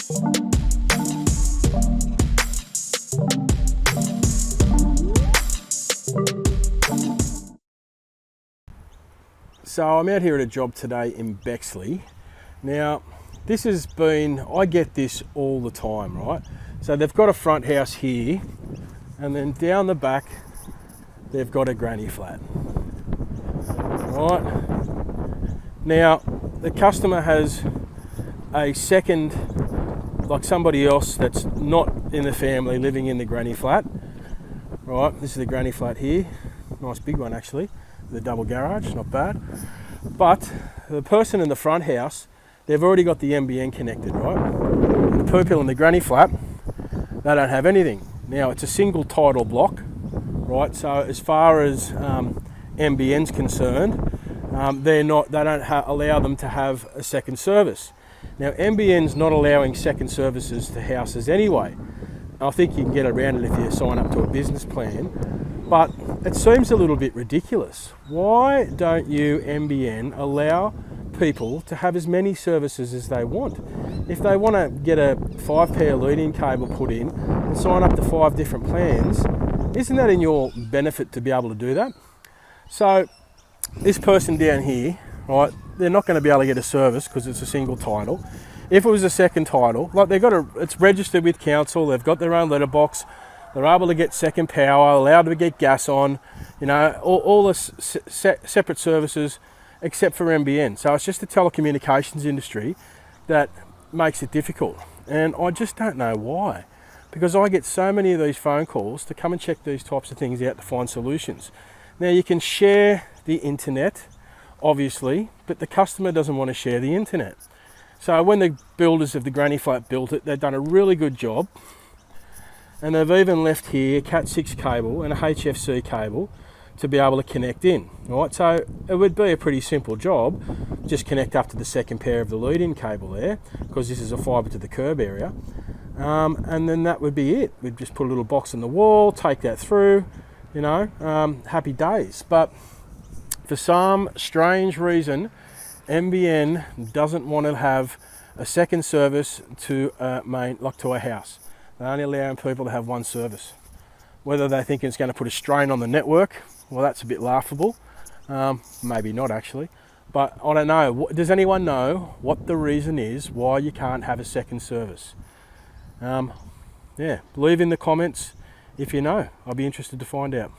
So I'm out here at a job today in Bexley. Now, this has been, I get this all the time, right? So they've got a front house here, and then down the back, they've got a granny flat, right? Now, the customer has a second, like somebody else that's not in the family living in the granny flat, right? This is the granny flat here, nice big one actually. The double garage, not bad. But the person in the front house, they've already got the NBN connected, right? The people in the granny flat, they don't have anything. Now it's a single title block, right? So as far as NBN's concerned, they don't allow them to have a second service. Now NBN's not allowing second services to houses anyway. I think you can get around it if you sign up to a business plan. But it seems a little bit ridiculous. Why don't you, NBN, allow people to have as many services as they want? If they want to get a 5-pair lead-in cable put in and sign up to 5 different plans, isn't that in your benefit to be able to do that? So this person down here, right, they're not going to be able to get a service because it's a single title. If it was a second title, like it's registered with council, they've got their own letterbox, they're able to get second power, allowed to get gas on, you know, all the separate services except for NBN. So it's just the telecommunications industry that makes it difficult. And I just don't know why. Because I get so many of these phone calls to come and check these types of things out to find solutions. Now you can share the internet, obviously, but the customer doesn't want to share the internet. So when the builders of the granny flat built it, they've done a really good job. And they've even left here a Cat6 cable and a HFC cable to be able to connect in, right? So it would be a pretty simple job, just connect up to the second pair of the lead-in cable there, because this is a fibre to the curb area. And then that would be it. We'd just put a little box in the wall, take that through, you know, happy days. But for some strange reason, NBN doesn't want to have a second service to a house. They're only allowing people to have one service. Whether they think it's going to put a strain on the network, well, that's a bit laughable. Maybe not actually, but I don't know. Does anyone know what the reason is why you can't have a second service? Yeah, leave in the comments if you know. I'll be interested to find out.